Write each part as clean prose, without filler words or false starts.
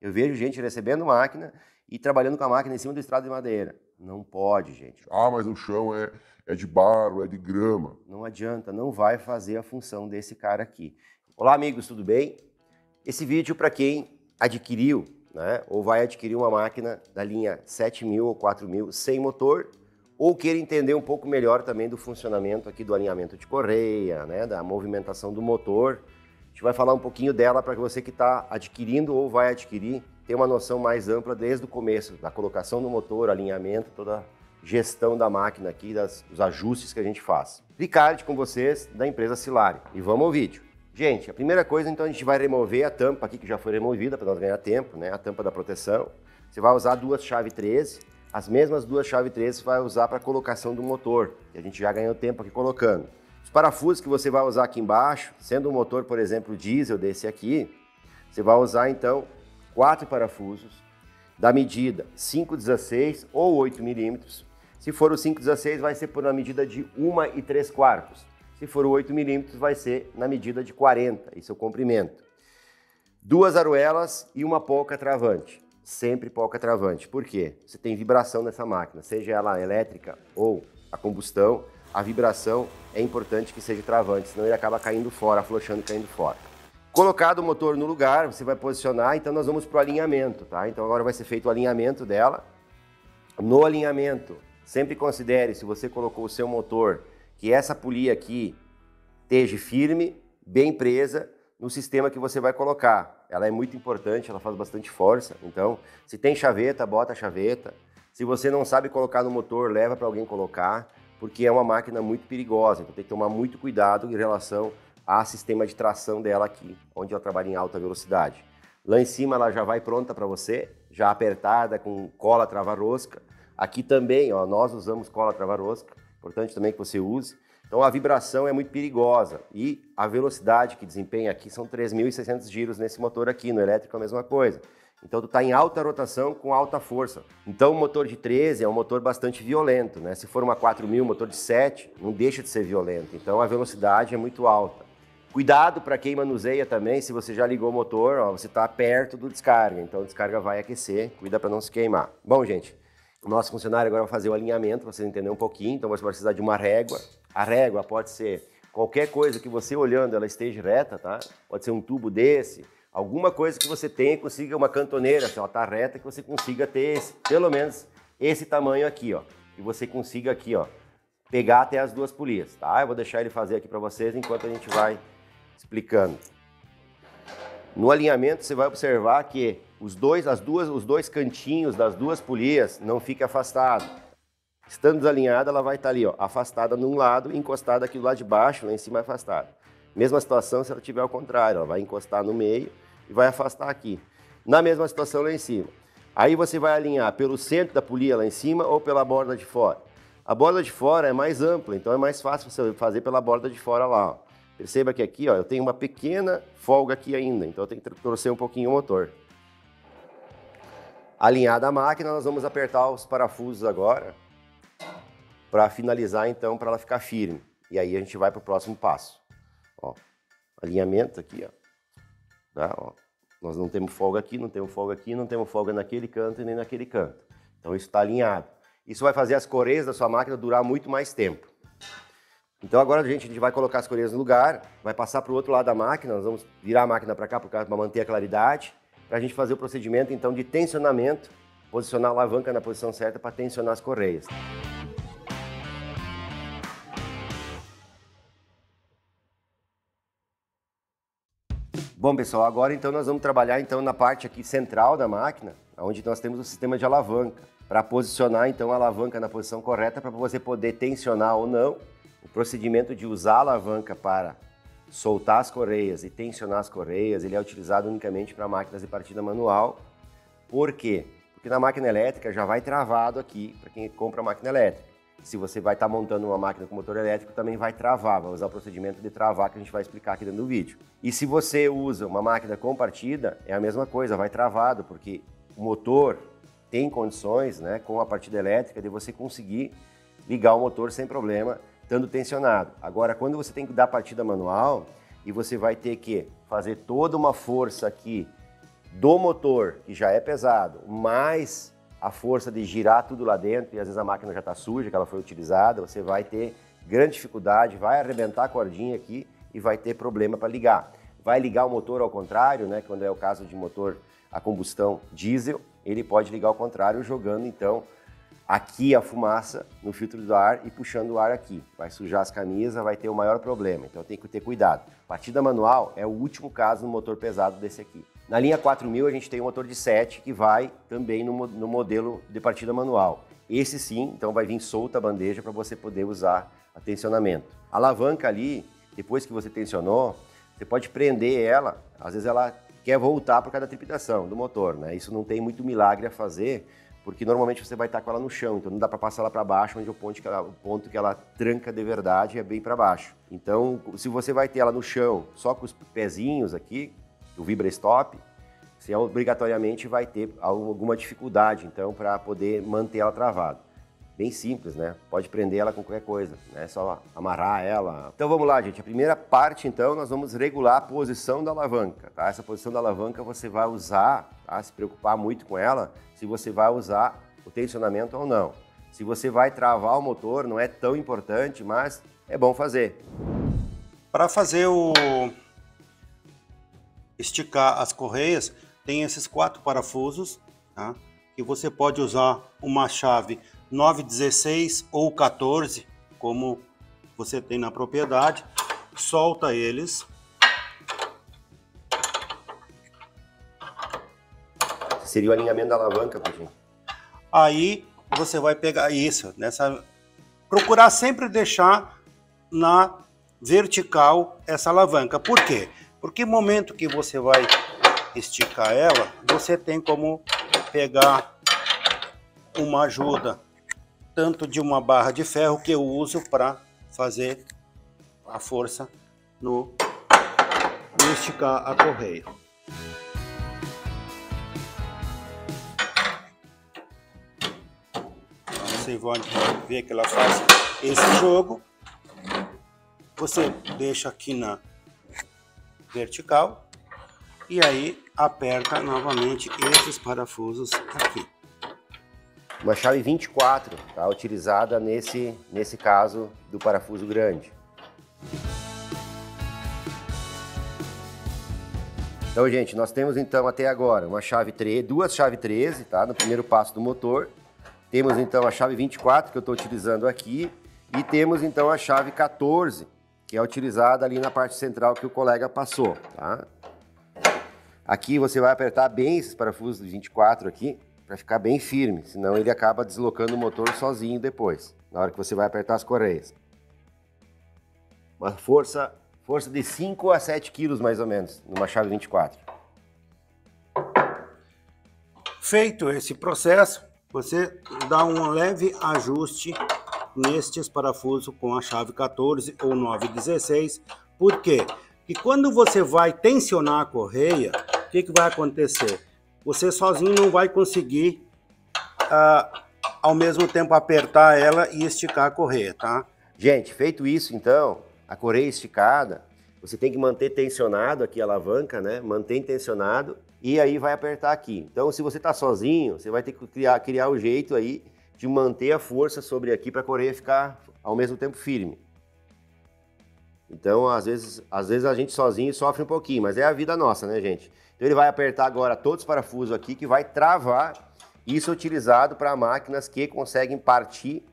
Eu vejo gente recebendo máquina e trabalhando com a máquina em cima do estrado de madeira. Não pode, gente. Ah, mas o chão é de barro, é de grama. Não adianta, não vai fazer a função desse cara aqui. Olá, amigos, tudo bem? Esse vídeo para quem adquiriu, né, ou vai adquirir uma máquina da linha 7000 ou 4000 sem motor, ou queira entender um pouco melhor também do funcionamento aqui do alinhamento de correia, né, da movimentação do motor. A gente vai falar um pouquinho dela para que você que está adquirindo ou vai adquirir tenha uma noção mais ampla desde o começo, da colocação do motor, alinhamento, toda a gestão da máquina aqui, dos ajustes que a gente faz. Ricardo com vocês, da empresa Silari. E vamos ao vídeo. Gente, a primeira coisa, então, a gente vai remover a tampa aqui, que já foi removida para nós ganhar tempo, né? A tampa da proteção. Você vai usar duas chave 13, as mesmas duas chave 13 você vai usar para a colocação do motor, que a gente já ganhou tempo aqui colocando. Os parafusos que você vai usar aqui embaixo, sendo um motor, por exemplo, diesel desse aqui, você vai usar, então, 4 parafusos da medida 5,16 ou 8 milímetros. Se for o 5,16, vai ser por uma medida de 1 3/4. Se for o 8 milímetros, vai ser na medida de 40, isso é o comprimento. 2 aruelas e uma polca travante. Sempre polca travante. Por quê? Você tem vibração nessa máquina, seja ela elétrica ou a combustão, a vibração é importante que seja travante, senão ele acaba caindo fora, afrouxando e caindo fora. Colocado o motor no lugar, você vai posicionar, então nós vamos para o alinhamento, tá? Então agora vai ser feito o alinhamento dela. No alinhamento, sempre considere, se você colocou o seu motor, que essa polia aqui esteja firme, bem presa no sistema que você vai colocar. Ela é muito importante, ela faz bastante força, então se tem chaveta, bota a chaveta. Se você não sabe colocar no motor, leva para alguém colocar, porque é uma máquina muito perigosa, então tem que tomar muito cuidado em relação ao sistema de tração dela aqui, onde ela trabalha em alta velocidade. Lá em cima ela já vai pronta para você, já apertada com cola trava-rosca. Aqui também, ó, nós usamos cola trava-rosca, importante também que você use. Então a vibração é muito perigosa e a velocidade que desempenha aqui são 3.600 giros nesse motor aqui, no elétrico é a mesma coisa. Então tu está em alta rotação com alta força. Então o motor de 13 é um motor bastante violento, né? Se for uma 4000, motor de 7, não deixa de ser violento. Então a velocidade é muito alta. Cuidado para quem manuseia também, se você já ligou o motor, ó, você está perto do descarga, então a descarga vai aquecer, cuida para não se queimar. Bom, gente, o nosso funcionário agora vai fazer o alinhamento, para vocês entenderem um pouquinho, então você vai precisar de uma régua. A régua pode ser qualquer coisa que você olhando ela esteja reta, tá? Pode ser um tubo desse, alguma coisa que você tenha e consiga uma cantoneira, se ela está reta, que você consiga ter pelo menos esse tamanho aqui, ó, que você consiga aqui, ó, pegar até as duas polias, tá? Eu vou deixar ele fazer aqui para vocês enquanto a gente vai explicando. No alinhamento você vai observar que os dois cantinhos das duas polias não ficam afastados. Estando desalinhada, ela vai estar ali, ó, afastada num lado e encostada aqui do lado de baixo, lá em cima afastada. Mesma situação se ela tiver ao contrário, ela vai encostar no meio e vai afastar aqui. Na mesma situação lá em cima. Aí você vai alinhar pelo centro da polia lá em cima ou pela borda de fora. A borda de fora é mais ampla, então é mais fácil você fazer pela borda de fora lá, ó. Perceba que aqui, ó, eu tenho uma pequena folga aqui ainda, então eu tenho que torcer um pouquinho o motor. Alinhada a máquina, nós vamos apertar os parafusos agora para finalizar, então, para ela ficar firme. E aí a gente vai para o próximo passo. Ó, alinhamento aqui, ó. Tá? Ó. Nós não temos folga aqui, não temos folga aqui, não temos folga naquele canto e nem naquele canto. Então isso está alinhado. Isso vai fazer as coreias da sua máquina durar muito mais tempo. Então agora a gente vai colocar as coreias no lugar, vai passar para o outro lado da máquina, nós vamos virar a máquina para cá para manter a claridade, para a gente fazer o procedimento então de tensionamento, posicionar a alavanca na posição certa para tensionar as correias. Bom pessoal, agora então nós vamos trabalhar então na parte aqui central da máquina, onde nós temos o sistema de alavanca, para posicionar então a alavanca na posição correta para você poder tensionar ou não. O procedimento de usar a alavanca para soltar as correias e tensionar as correias, ele é utilizado unicamente para máquinas de partida manual. Por quê? Porque na máquina elétrica já vai travado aqui, para quem compra máquina elétrica. Se você vai estar montando uma máquina com motor elétrico, também vai travar, vai usar o procedimento de travar que a gente vai explicar aqui dentro do vídeo. E se você usa uma máquina com partida, é a mesma coisa, vai travado, porque o motor tem condições, né, com a partida elétrica, de você conseguir ligar o motor sem problema, estando tensionado. Agora, quando você tem que dar partida manual e você vai ter que fazer toda uma força aqui do motor, que já é pesado, mais a força de girar tudo lá dentro, e às vezes a máquina já está suja, que ela foi utilizada, você vai ter grande dificuldade, vai arrebentar a cordinha aqui e vai ter problema para ligar. Vai ligar o motor ao contrário, né? Quando é o caso de motor a combustão diesel, ele pode ligar ao contrário, jogando então aqui a fumaça no filtro do ar e puxando o ar aqui. Vai sujar as camisas, vai ter o maior problema, então tem que ter cuidado. Partida manual é o último caso no motor pesado desse aqui. Na linha 4000 a gente tem um motor de 7 que vai também no modelo de partida manual. Esse sim, então vai vir solta a bandeja para você poder usar a tensionamento. A alavanca ali, depois que você tensionou, você pode prender ela, às vezes ela quer voltar por causa da trepidação do motor, né? Isso não tem muito milagre a fazer, porque normalmente você vai estar com ela no chão, então não dá para passar ela para baixo, onde o ponto que ela tranca de verdade é bem para baixo. Então, se você vai ter ela no chão, só com os pezinhos aqui, o Vibra Stop, você obrigatoriamente vai ter alguma dificuldade, então, para poder manter ela travada. Bem simples, né? Pode prender ela com qualquer coisa, né? Só amarrar ela. Então vamos lá, gente. A primeira parte, então, nós vamos regular a posição da alavanca, tá? Essa posição da alavanca você vai usar, tá? Se preocupar muito com ela, se você vai usar o tensionamento ou não. Se você vai travar o motor, não é tão importante, mas é bom fazer. Para fazer esticar as correias, tem esses 4 parafusos, tá? Que você pode usar uma chave 916 ou 14, como você tem na propriedade. Solta eles. Seria o alinhamento da alavanca, Pudim. Aí você vai pegar isso, procurar sempre deixar na vertical essa alavanca. Por quê? Porque no momento que você vai esticar ela, você tem como pegar uma ajuda, tanto de uma barra de ferro que eu uso para fazer a força no esticar a correia. Você vai ver que ela faz esse jogo. Você deixa aqui na vertical e aí aperta novamente esses parafusos aqui. Uma chave 24, tá? Utilizada nesse caso do parafuso grande. Então, gente, nós temos então até agora uma chave 13, duas chaves 13, tá? No primeiro passo do motor. Temos então a chave 24 que eu estou utilizando aqui e temos então a chave 14, que é utilizada ali na parte central que o colega passou, tá? Aqui você vai apertar bem esses parafusos de 24 aqui, para ficar bem firme, senão ele acaba deslocando o motor sozinho depois, na hora que você vai apertar as correias. Uma força de 5 a 7 quilos mais ou menos, numa chave 24. Feito esse processo, você dá um leve ajuste nestes parafusos com a chave 14 ou 916. Por quê? Porque quando você vai tensionar a correia, o que vai acontecer? Você sozinho não vai conseguir, ao mesmo tempo, apertar ela e esticar a correia, tá? Gente, feito isso, então, a correia esticada, você tem que manter tensionado aqui a alavanca, né? Mantém tensionado e aí vai apertar aqui. Então, se você está sozinho, você vai ter que criar o jeito aí de manter a força sobre aqui para a correia ficar, ao mesmo tempo, firme. Então, às vezes a gente sozinho sofre um pouquinho, mas é a vida nossa, né, gente? Então ele vai apertar agora todos os parafusos aqui que vai travar. Isso é utilizado para máquinas que conseguem partir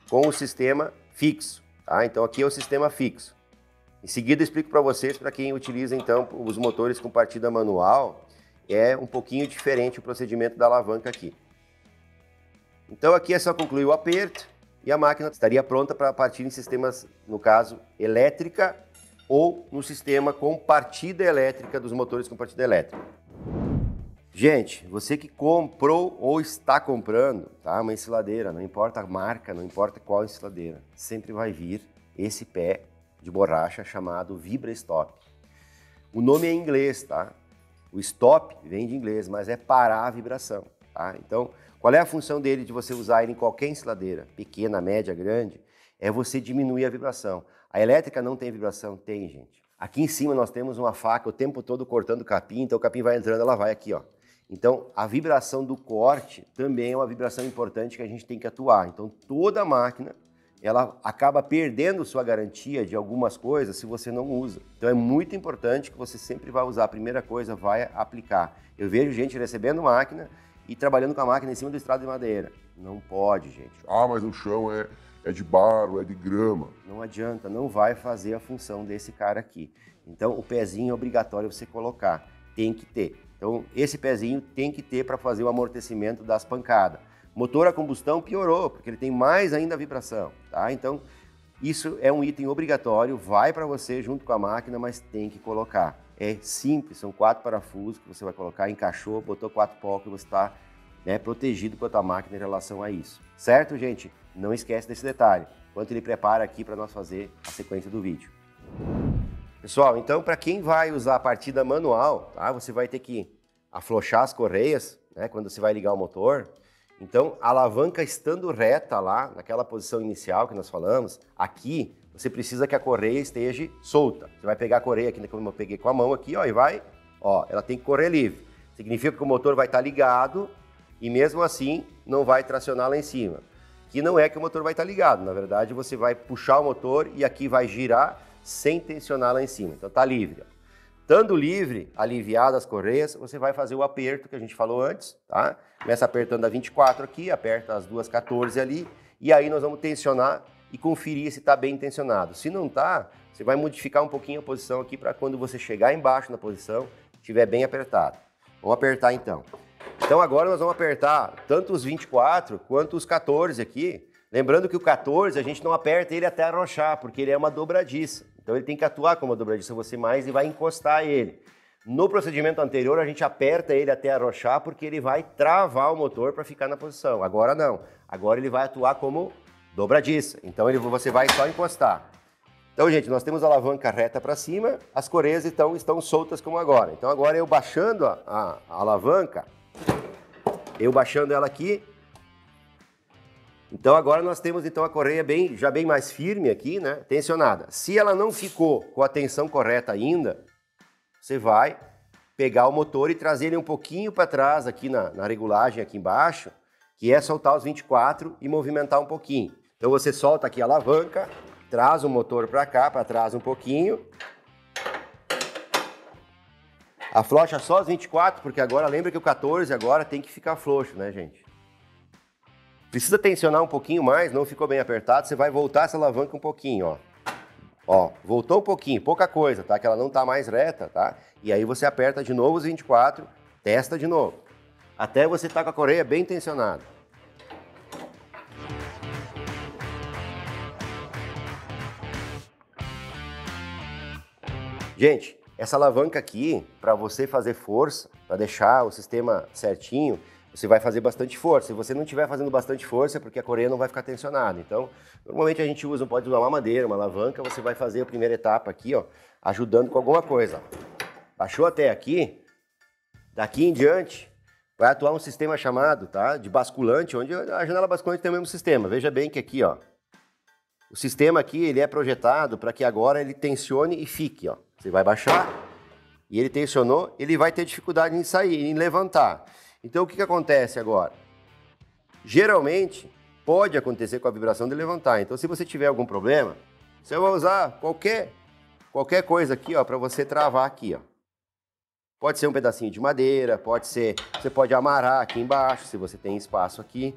com o sistema fixo, tá? Então aqui é o sistema fixo. Em seguida eu explico para vocês, para quem utiliza então os motores com partida manual, é um pouquinho diferente o procedimento da alavanca aqui. Então aqui é só concluir o aperto e a máquina estaria pronta para partir em sistemas, no caso, elétrica ou no sistema com partida elétrica dos motores com partida elétrica. Gente, você que comprou ou está comprando, tá, uma ensiladeira, não importa a marca, não importa qual ensiladeira, sempre vai vir esse pé de borracha chamado Vibra Stop. O nome é em inglês, tá? O stop vem de inglês, mas é parar a vibração, tá? Então, qual é a função dele de você usar ele em qualquer ensiladeira, pequena, média, grande? É você diminuir a vibração. A elétrica não tem vibração? Tem, gente. Aqui em cima nós temos uma faca o tempo todo cortando o capim, então o capim vai entrando, ela vai aqui, ó. Então, a vibração do corte também é uma vibração importante que a gente tem que atuar. Então, toda máquina, ela acaba perdendo sua garantia de algumas coisas se você não usa. Então, é muito importante que você sempre vai usar. A primeira coisa, vai aplicar. Eu vejo gente recebendo máquina e trabalhando com a máquina em cima do estrado de madeira. Não pode, gente. Ah, mas o chão é de barro, é de grama. Não adianta, não vai fazer a função desse cara aqui. Então, o pezinho é obrigatório você colocar. Tem que ter. Então, esse pezinho tem que ter para fazer o amortecimento das pancadas. Motor a combustão piorou, porque ele tem mais ainda vibração, tá? Então, isso é um item obrigatório, vai para você junto com a máquina, mas tem que colocar. É simples, são 4 parafusos que você vai colocar, encaixou, botou 4 pocos e você está protegido com a tua máquina em relação a isso. Certo, gente? Não esquece desse detalhe, enquanto ele prepara aqui para nós fazer a sequência do vídeo. Pessoal, então para quem vai usar a partida manual, tá? Você vai ter que afrouxar as correias, né, quando você vai ligar o motor. Então, a alavanca estando reta lá, naquela posição inicial que nós falamos, aqui você precisa que a correia esteja solta. Você vai pegar a correia aqui, como eu peguei com a mão aqui, ó, e vai, ó, ela tem que correr livre. Significa que o motor vai estar ligado e mesmo assim não vai tracionar lá em cima. Que não é que o motor vai estar ligado, na verdade você vai puxar o motor e aqui vai girar sem tensionar lá em cima. Então tá livre. Estando livre, aliviado as correias, você vai fazer o aperto que a gente falou antes, tá? Começa apertando a 24 aqui, aperta as duas 14 ali, e aí nós vamos tensionar e conferir se está bem tensionado. Se não está, você vai modificar um pouquinho a posição aqui para quando você chegar embaixo na posição, estiver bem apertado. Vamos apertar então. Então agora nós vamos apertar tanto os 24 quanto os 14 aqui. Lembrando que o 14 a gente não aperta ele até arrochar, porque ele é uma dobradiça. Então ele tem que atuar como uma dobradiça você mais e vai encostar ele. No procedimento anterior a gente aperta ele até arrochar porque ele vai travar o motor para ficar na posição. Agora não. Agora ele vai atuar como dobradiça. Então você vai só encostar. Então, gente, nós temos a alavanca reta para cima, as correias estão soltas como agora. Então agora eu baixando a alavanca, eu baixando ela aqui. Então agora nós temos então a correia já bem mais firme aqui, né, tensionada. Se ela não ficou com a tensão correta ainda, você vai pegar o motor e trazer ele um pouquinho para trás aqui na regulagem aqui embaixo, que é soltar os 24 e movimentar um pouquinho. Então você solta aqui a alavanca, traz o motor para cá, para trás um pouquinho. Afrouxa só os 24, porque agora lembra que o 14 agora tem que ficar frouxo, né, gente? Precisa tensionar um pouquinho mais, não ficou bem apertado, você vai voltar essa alavanca um pouquinho, ó. Ó, voltou um pouquinho, pouca coisa, tá? Que ela não tá mais reta, tá? E aí você aperta de novo os 24, testa de novo. Até você tá com a correia bem tensionada. Gente, essa alavanca aqui, para você fazer força, para deixar o sistema certinho, você vai fazer bastante força. Se você não estiver fazendo bastante força, é porque a correia não vai ficar tensionada. Então, normalmente a gente pode usar uma madeira, uma alavanca, você vai fazer a primeira etapa aqui, ó, ajudando com alguma coisa. Baixou até aqui, daqui em diante, vai atuar um sistema chamado, tá, de basculante, onde a janela basculante tem o mesmo sistema. Veja bem que aqui, ó, o sistema aqui, ele é projetado para que agora ele tensione e fique, ó. Você vai baixar e ele tensionou, ele vai ter dificuldade em sair, em levantar. Então, o que acontece agora? Geralmente, pode acontecer com a vibração de levantar. Então, se você tiver algum problema, você vai usar qualquer coisa aqui, ó, para você travar aqui, ó. Pode ser um pedacinho de madeira, pode ser, você pode amarrar aqui embaixo, se você tem espaço aqui.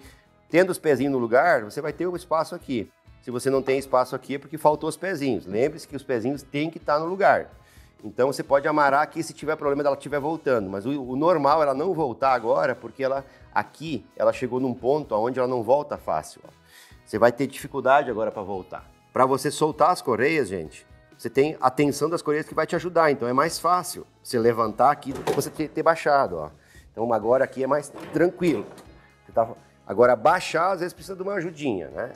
Tendo os pezinhos no lugar, você vai ter um espaço aqui. Se você não tem espaço aqui, é porque faltou os pezinhos. Lembre-se que os pezinhos têm que estar no lugar. Então você pode amarrar aqui se tiver problema dela estiver voltando, mas o normal é ela não voltar agora, porque ela chegou num ponto onde ela não volta fácil. Ó. Você vai ter dificuldade agora para voltar. Para você soltar as correias, gente, você tem a tensão das correias que vai te ajudar, então é mais fácil você levantar aqui do que você ter baixado. Ó. Então agora aqui é mais tranquilo. Agora baixar às vezes precisa de uma ajudinha, né?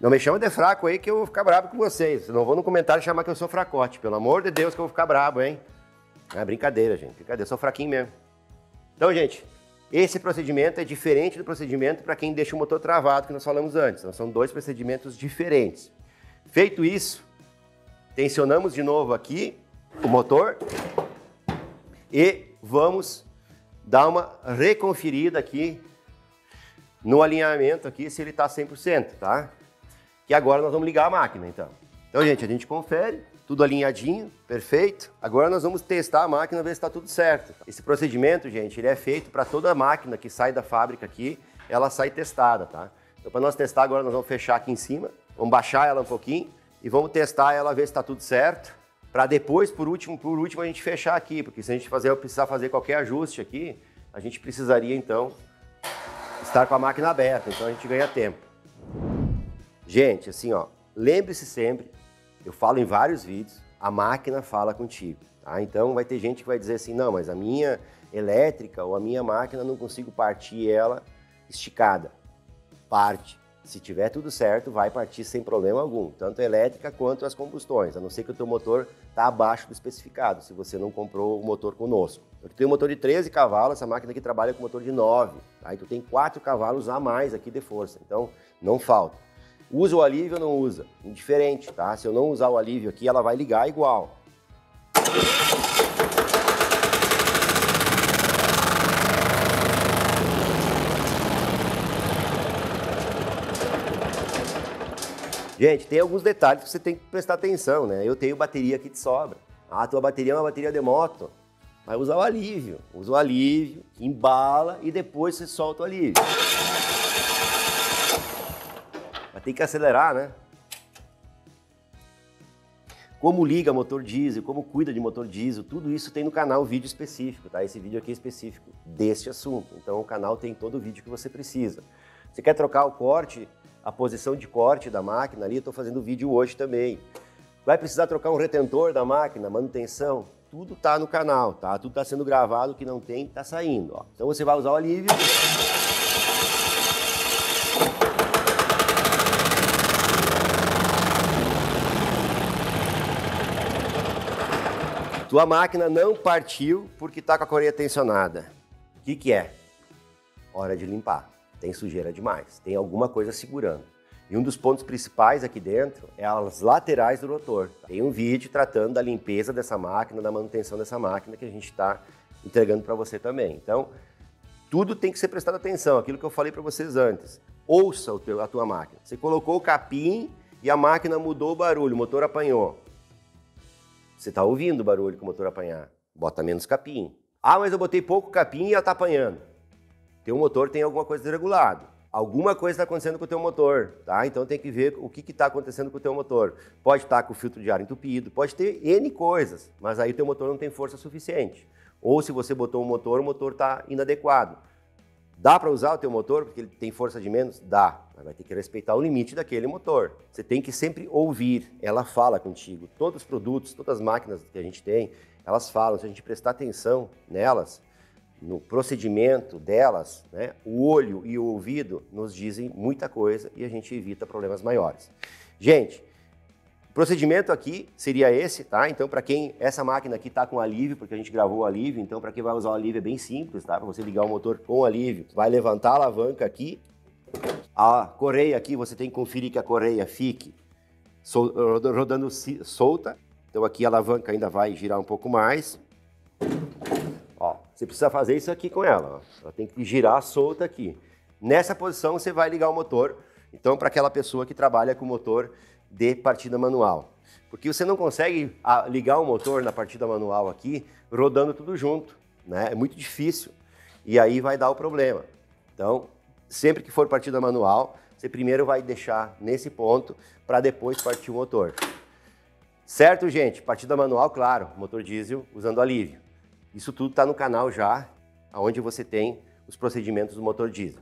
Não me chama de fraco aí que eu vou ficar bravo com vocês. Não vou no comentário chamar que eu sou fracote. Pelo amor de Deus que eu vou ficar bravo, hein? É brincadeira, gente. Brincadeira. Eu sou fraquinho mesmo. Então, gente, esse procedimento é diferente do procedimento para quem deixa o motor travado, que nós falamos antes. Então, são dois procedimentos diferentes. Feito isso, tensionamos de novo aqui o motor e vamos dar uma reconferida aqui no alinhamento aqui se ele está 100%, tá? Que agora nós vamos ligar a máquina, então. Então, gente, a gente confere, tudo alinhadinho, perfeito. Agora nós vamos testar a máquina, ver se está tudo certo. Esse procedimento, gente, ele é feito para toda máquina que sai da fábrica aqui, ela sai testada, tá? Então, para nós testar agora, nós vamos fechar aqui em cima, vamos baixar ela um pouquinho e vamos testar ela, ver se está tudo certo, para depois, por último, a gente fechar aqui, porque se a gente precisar fazer qualquer ajuste aqui, a gente precisaria, então, estar com a máquina aberta, então a gente ganha tempo. Gente, assim, ó, lembre-se sempre, eu falo em vários vídeos, a máquina fala contigo, tá? Então vai ter gente que vai dizer assim, não, mas a minha elétrica ou a minha máquina não consigo partir ela esticada. Parte. Se tiver tudo certo, vai partir sem problema algum, tanto a elétrica quanto as combustões, a não ser que o teu motor está abaixo do especificado, se você não comprou o motor conosco. Eu tenho um motor de 13 cavalos, essa máquina aqui trabalha com motor de 9, tá? Então tem 4 cavalos a mais aqui de força, então não falta. Usa o alívio ou não usa? Indiferente, tá? Se eu não usar o alívio aqui, ela vai ligar igual. Gente, tem alguns detalhes que você tem que prestar atenção, né? Eu tenho bateria aqui de sobra. Ah, tua bateria é uma bateria de moto. Vai usar o alívio. Usa o alívio, embala e depois você solta o alívio. Mas tem que acelerar, né? Como liga motor diesel, como cuida de motor diesel, tudo isso tem no canal vídeo específico, tá? Esse vídeo aqui é específico deste assunto. Então o canal tem todo o vídeo que você precisa. Você quer trocar o corte, a posição de corte da máquina ali, eu estou fazendo vídeo hoje também. Vai precisar trocar um retentor da máquina, manutenção, tudo tá no canal, tá? Tudo está sendo gravado, o que não tem, tá saindo, ó. Então você vai usar o alívio. Tua máquina não partiu porque está com a correia tensionada. O que que é? Hora de limpar. Tem sujeira demais, tem alguma coisa segurando. E um dos pontos principais aqui dentro é as laterais do rotor. Tem um vídeo tratando da limpeza dessa máquina, da manutenção dessa máquina que a gente está entregando para você também. Então, tudo tem que ser prestado atenção, aquilo que eu falei para vocês antes. Ouça a tua máquina. Você colocou o capim e a máquina mudou o barulho, o motor apanhou. Você está ouvindo o barulho que o motor apanhar. Bota menos capim. Ah, mas eu botei pouco capim e ela está apanhando. Teu motor tem alguma coisa desregulada. Alguma coisa está acontecendo com o teu motor, tá? Então tem que ver o que está acontecendo com o teu motor. Pode estar com o filtro de ar entupido, pode ter N coisas, mas aí o teu motor não tem força suficiente. Ou se você botou o motor está inadequado. Dá para usar o teu motor porque ele tem força de menos? Dá, mas vai ter que respeitar o limite daquele motor. Você tem que sempre ouvir, ela fala contigo. Todos os produtos, todas as máquinas que a gente tem, elas falam, se a gente prestar atenção nelas, no procedimento delas, né, o olho e o ouvido nos dizem muita coisa e a gente evita problemas maiores. Gente, o procedimento aqui seria esse, tá? Então, para quem essa máquina aqui está com alívio, porque a gente gravou o alívio, então para quem vai usar o alívio é bem simples, tá? Para você ligar o motor com alívio, vai levantar a alavanca aqui, a correia aqui, você tem que conferir que a correia fique rodando solta, então aqui a alavanca ainda vai girar um pouco mais. Ó, você precisa fazer isso aqui com ela, ó. Ela tem que girar solta aqui. Nessa posição você vai ligar o motor, então para aquela pessoa que trabalha com motor de partida manual. Porque você não consegue ligar o motor na partida manual aqui, rodando tudo junto, né? É muito difícil e aí vai dar o problema. Então, sempre que for partida manual, você primeiro vai deixar nesse ponto para depois partir o motor. Certo, gente? Partida manual, claro, motor diesel usando alívio. Isso tudo está no canal já, onde você tem os procedimentos do motor diesel.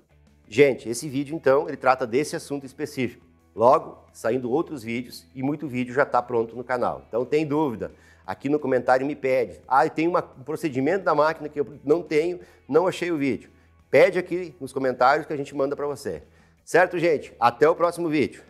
Gente, esse vídeo, então, ele trata desse assunto específico. Logo, saindo outros vídeos e muito vídeo já está pronto no canal. Então, tem dúvida, aqui no comentário me pede. Ah, tem um procedimento da máquina que eu não tenho, não achei o vídeo. Pede aqui nos comentários que a gente manda para você. Certo, gente? Até o próximo vídeo.